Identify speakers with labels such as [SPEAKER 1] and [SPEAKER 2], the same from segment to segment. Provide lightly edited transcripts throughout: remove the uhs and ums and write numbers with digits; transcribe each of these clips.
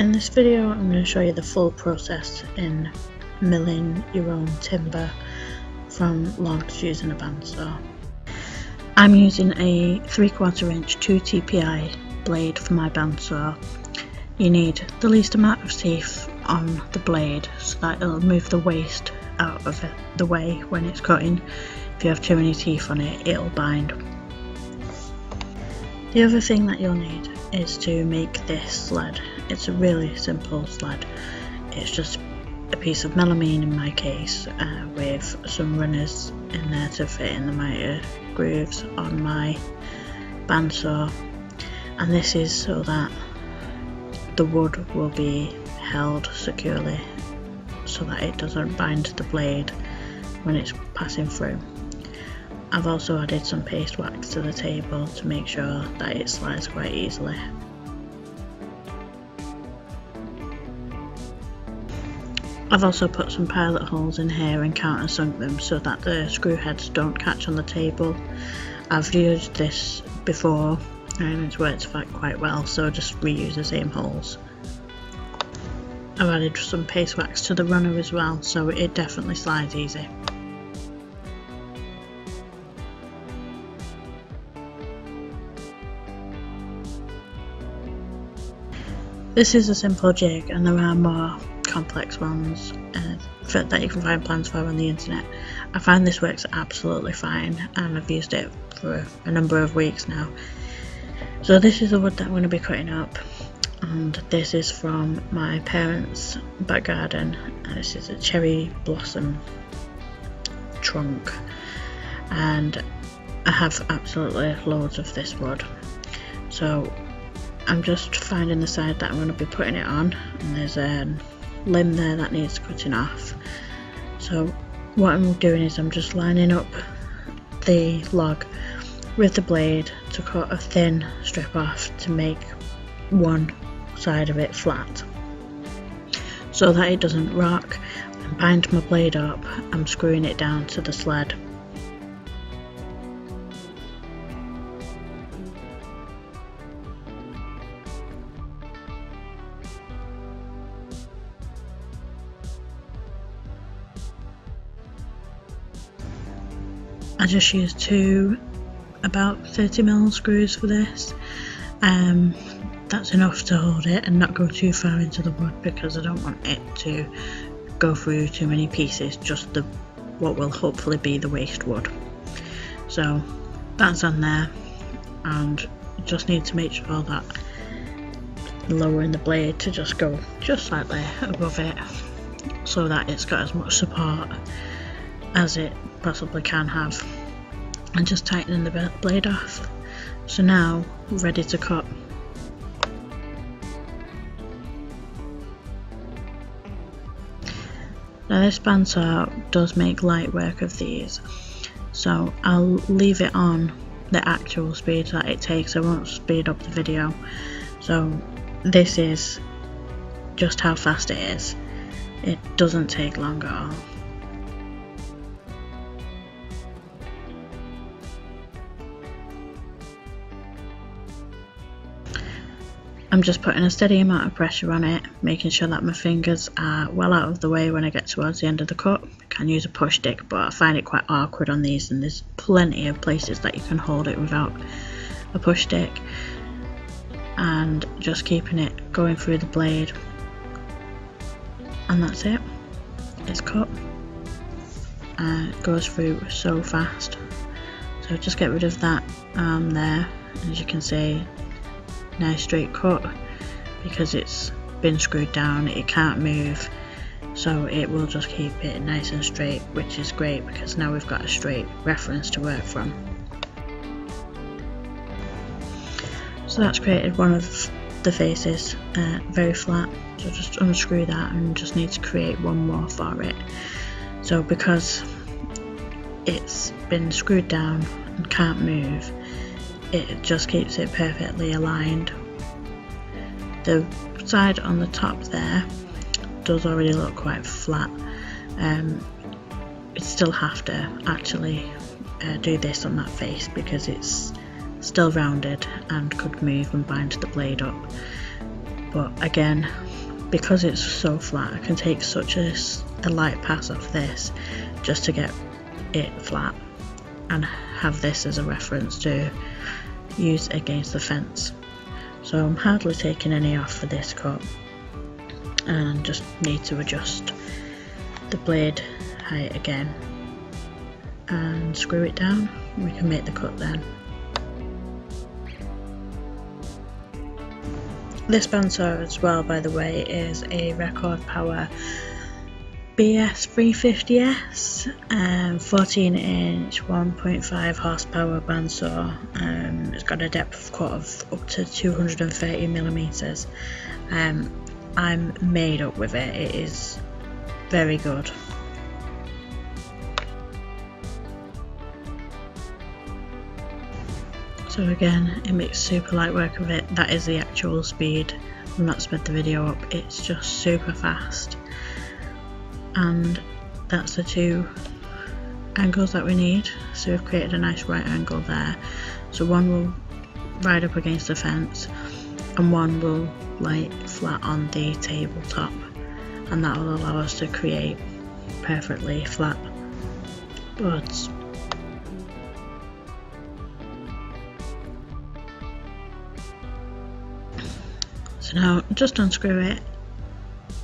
[SPEAKER 1] In this video I'm going to show you the full process in milling your own timber from logs using a bandsaw. I'm using a 3/4 inch 2 TPI blade for my bandsaw. You need the least amount of teeth on the blade so that it'll move the waste out of the way when it's cutting. If you have too many teeth on it, it'll bind. The other thing that you'll need is to make this sled. It's a really simple sled. It's just a piece of melamine in my case with some runners in there to fit in the miter grooves on my bandsaw, and this is so that the wood will be held securely so that it doesn't bind the blade when it's passing through. I've also added some paste wax to the table to make sure that it slides quite easily. I've also put some pilot holes in here and countersunk them so that the screw heads don't catch on the table. I've used this before and it's worked quite well, so just reuse the same holes. I've added some paste wax to the runner as well, so it definitely slides easy. This is a simple jig, and there are more complex ones that you can find plans for on the internet. I find this works absolutely fine and I've used it for a number of weeks now. So this is the wood that I'm going to be cutting up, and this is from my parents' back garden, and this is a cherry blossom trunk, and I have absolutely loads of this wood. So I'm just finding the side that I'm going to be putting it on, and there's a limb there that needs cutting off. So what I'm doing is I'm just lining up the log with the blade to cut a thin strip off to make one side of it flat so that it doesn't rock. And bind my blade up, I'm screwing it down to the sled. I just used two about 30mm screws for this. That's enough to hold it and not go too far into the wood, because I don't want it to go through too many pieces, just what will hopefully be the waste wood. So that's on there, and you just need to make sure that lowering the blade to just go just slightly above it so that it's got as much support as it possibly can have, and just tightening the blade off. So now we're ready to cut. Now this bandsaw does make light work of these, so I'll leave it on the actual speed that it takes. I won't speed up the video. So this is just how fast it is. It doesn't take long at all. I'm just putting a steady amount of pressure on it, making sure that my fingers are well out of the way when I get towards the end of the cut. I can use a push stick, but I find it quite awkward on these, and there's plenty of places that you can hold it without a push stick. And just keeping it going through the blade, and that's it. It's cut. It goes through so fast. So just get rid of that arm there. As you can see, nice straight cut, because it's been screwed down, it can't move, so it will just keep it nice and straight, which is great because now we've got a straight reference to work from. So that's created one of the faces, very flat, so just unscrew that and just need to create one more for it. So because it's been screwed down and can't move, it just keeps it perfectly aligned. The side on the top there does already look quite flat. You still have to actually do this on that face because it's still rounded and could move and bind the blade up. but again, because it's so flat, I can take such a light pass off this just to get it flat and have this as a reference to use against the fence. So I'm hardly taking any off for this cut, and just need to adjust the blade height again and screw it down. We can make the cut then. This bandsaw as well, by the way, is a Record Power BS350S 14-inch 1.5 horsepower bandsaw. It's got a depth of cut of up to 230mm. I'm made up with it. It is very good. So again, it makes super light work of it. That is the actual speed. I've not sped the video up. It's just super fast. And that's the two angles that we need. So we've created a nice right angle there. So one will ride up against the fence and one will lay flat on the tabletop, and that will allow us to create perfectly flat boards. So now just unscrew it,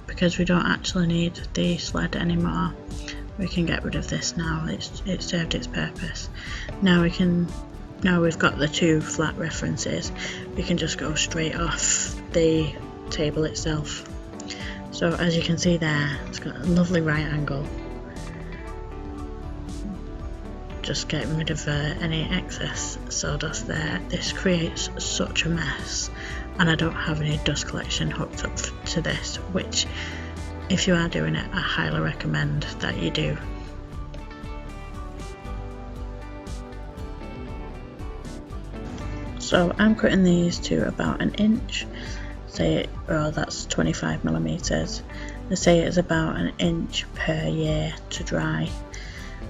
[SPEAKER 1] because we don't actually need the sled anymore. We can get rid of this now. It served its purpose. Now we've got the two flat references, we can just go straight off the table itself. So as you can see there, it's got a lovely right angle. Just getting rid of any excess sawdust there. This creates such a mess, and I don't have any dust collection hooked up to this, which, if you are doing it, I highly recommend that you do. So I'm cutting these to about an inch. That's 25mm. They say it's about an inch per year to dry,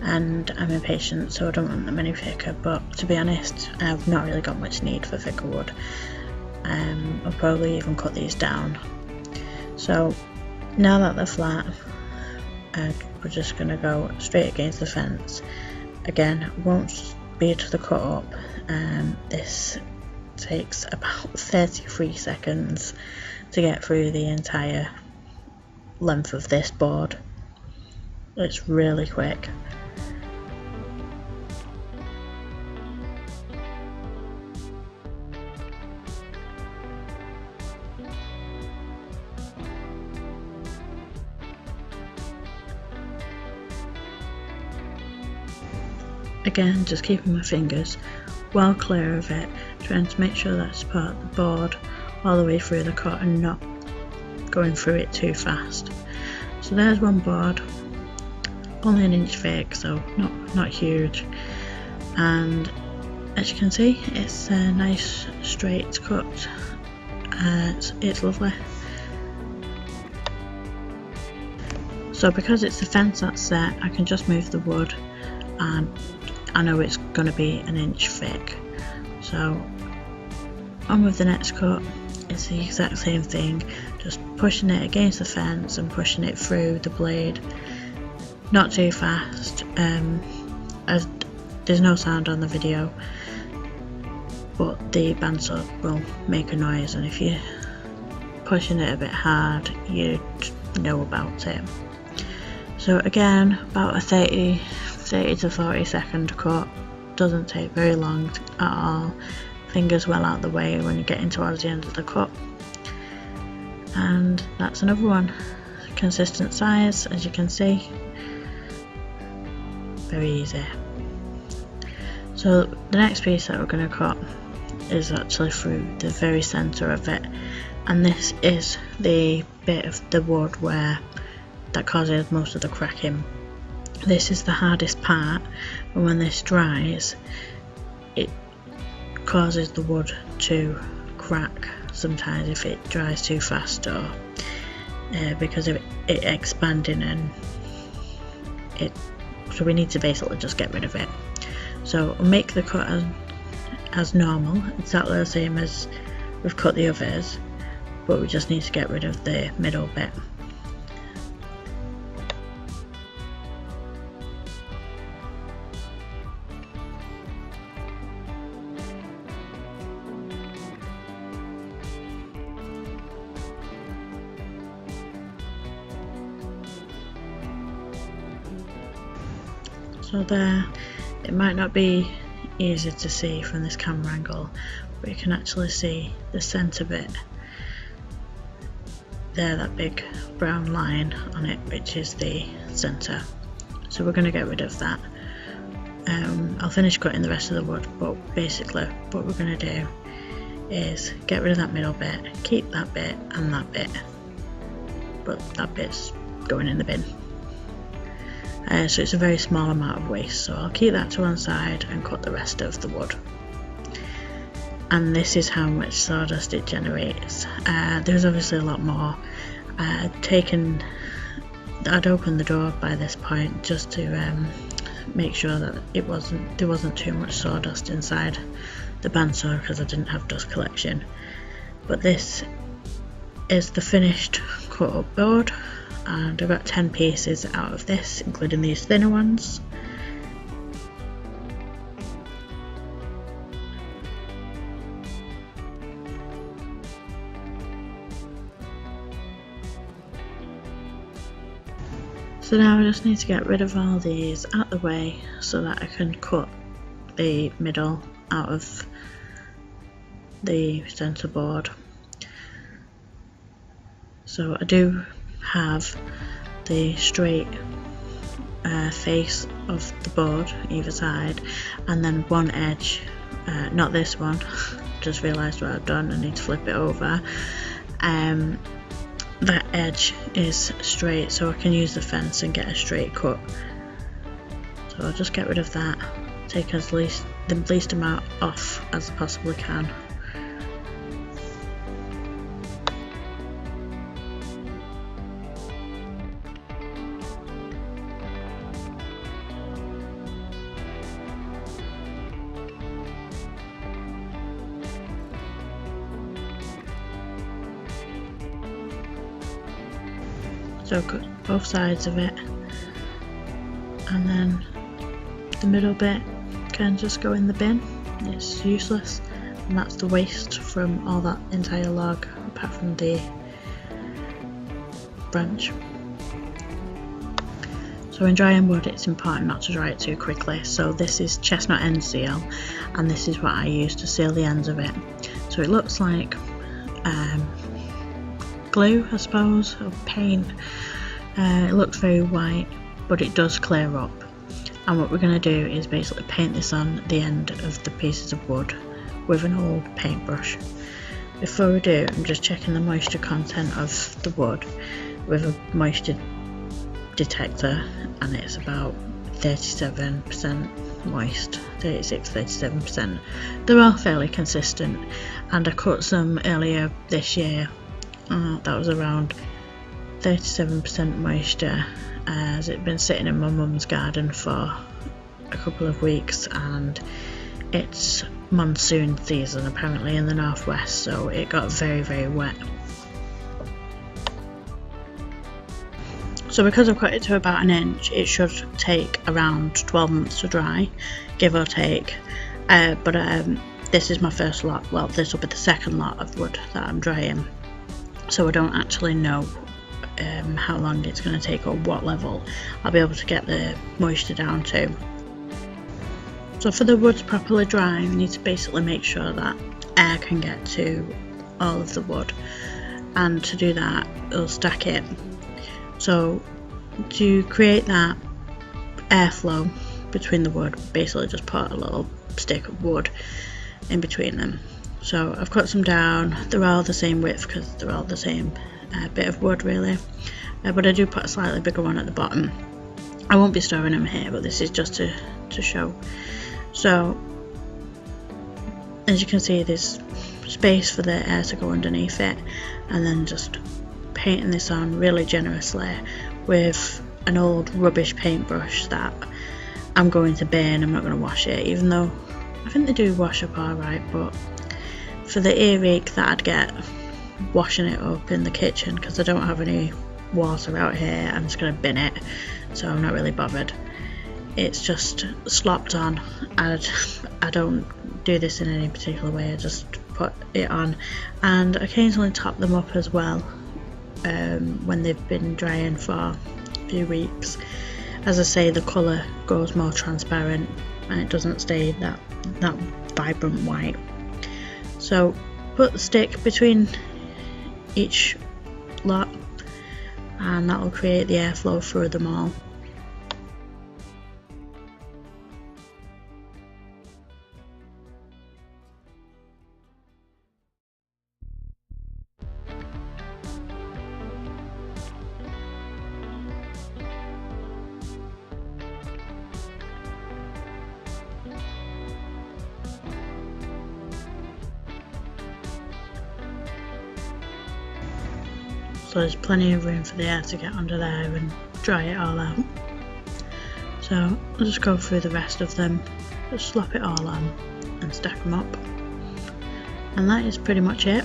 [SPEAKER 1] and I'm impatient, so I don't want them any thicker, but to be honest, I've not really got much need for thicker wood. I'll probably even cut these down. So now that they're flat, we're just going to go straight against the fence. Again, won't speed the cut up. This takes about 33 seconds to get through the entire length of this board. It's really quick. Again, just keeping my fingers well clear of it, trying to make sure that I support the board all the way through the cut and not going through it too fast. So there's one board, only an inch thick, so not huge, and as you can see, it's a nice straight cut. It's lovely. So because it's the fence that's set, I can just move the wood, and I know it's going to be an inch thick. So on with the next cut. It's the exact same thing, just pushing it against the fence and pushing it through the blade, not too fast. As there's no sound on the video, but the bandsaw will make a noise, and if you're pushing it a bit hard, you know about it. So again, about a 30 to 40 second cut. Doesn't take very long at all. Fingers well out the way when you're getting towards the end of the cut. And that's another one. Consistent size, as you can see. Very easy. So the next piece that we're going to cut is actually through the very centre of it, and this is the bit of the wood that causes most of the cracking. This is the hardest part, and when this dries, it causes the wood to crack sometimes if it dries too fast, or because of it expanding, and so we need to basically just get rid of it. So we'll make the cut as normal, exactly the same as we've cut the others, but we just need to get rid of the middle bit. So there, it might not be easy to see from this camera angle, but you can actually see the centre bit there, that big brown line on it, which is the centre. So we're going to get rid of that. I'll finish cutting the rest of the wood, but basically what we're going to do is get rid of that middle bit, keep that bit and that bit, but that bit's going in the bin. So it's a very small amount of waste, so I'll keep that to one side and cut the rest of the wood. And this is how much sawdust it generates. There's obviously a lot more. I'd opened the door by this point just to make sure that there wasn't too much sawdust inside the bandsaw, because I didn't have dust collection. But this is the finished cut up board, and I've got 10 pieces out of this, including these thinner ones. So now I just need to get rid of all these out the way so that I can cut the middle out of the centre board. So I do have the straight face of the board either side, and then one edge, not this one, just realised what I've done, I need to flip it over. That edge is straight, so I can use the fence and get a straight cut. So I'll just get rid of that, take the least amount off as I possibly can. So cut both sides of it, and then the middle bit can just go in the bin. It's useless, and that's the waste from all that entire log apart from the branch. So in drying wood, it's important not to dry it too quickly. So this is chestnut end seal, and this is what I use to seal the ends of it. So it looks like glue, I suppose, or paint. It looks very white, but it does clear up. And what we're going to do is basically paint this on the end of the pieces of wood with an old paintbrush. Before we do, I'm just checking the moisture content of the wood with a moisture detector, and it's about 37% moist, 36-37%. They're all fairly consistent, and I cut some earlier this year. That was around 37% moisture, as it'd been sitting in my mum's garden for a couple of weeks, and it's monsoon season apparently in the northwest, so it got very, very wet. So because I've cut it to about an inch, it should take around 12 months to dry, give or take. But this is my first lot, well, this will be the second lot of wood that I'm drying. So I don't actually know how long it's going to take or what level I'll be able to get the moisture down to. So for the wood to properly dry, you need to basically make sure that air can get to all of the wood, and to do that we'll stack it. So to create that airflow between the wood, basically just put a little stick of wood in between them. So I've cut some down, they're all the same width because they're all the same bit of wood really, but I do put a slightly bigger one at the bottom. I won't be storing them here, but this is just to show. So as you can see, there's space for the air to go underneath it, and then just painting this on really generously with an old rubbish paintbrush that I'm going to bin. I'm not going to wash it, even though I think they do wash up alright, but for the earache that I'd get washing it up in the kitchen because I don't have any water out here. I'm just going to bin it, so I'm not really bothered. It's just slopped on. I don't do this in any particular way, I just put it on and occasionally top them up as well when they've been drying for a few weeks. As I say, the colour goes more transparent and it doesn't stay that vibrant white. So put the stick between each lot and that will create the airflow through them all. So there's plenty of room for the air to get under there and dry it all out. So I'll just go through the rest of them, just slap it all on and stack them up. And that is pretty much it.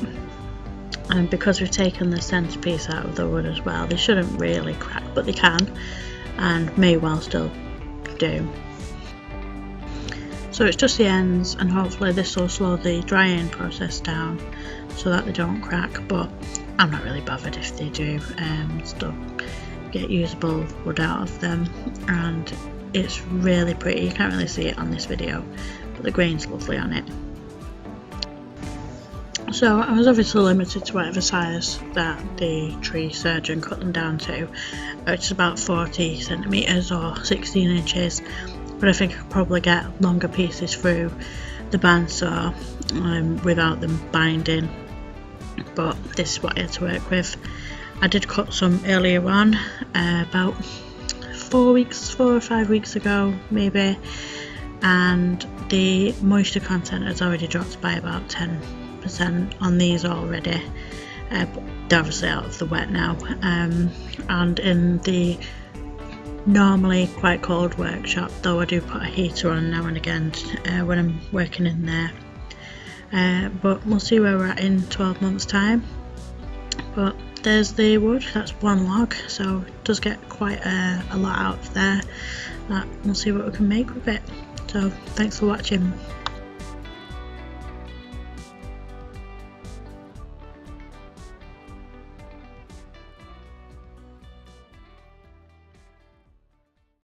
[SPEAKER 1] And because we've taken the centerpiece out of the wood as well, they shouldn't really crack, but they can and may well still do. So it's just the ends, and hopefully this will slow the drying process down so that they don't crack, but I'm not really bothered if they do. Still get usable wood out of them, and it's really pretty. You can't really see it on this video, but the grain's lovely on it. So I was obviously limited to whatever size that the tree surgeon cut them down to, which is about 40 centimetres or 16 inches, but I think I could probably get longer pieces through the bandsaw without them binding, but this is what I had to work with. I did cut some earlier on, about 4 or 5 weeks ago maybe, and the moisture content has already dropped by about 10% on these already, but they're obviously out of the wet now, and in the normally quite cold workshop, though I do put a heater on now and again when I'm working in there, but we'll see where we're at in 12 months time. But there's the wood, that's one log, so it does get quite a lot out of there. We'll see what we can make with it. So thanks for watching.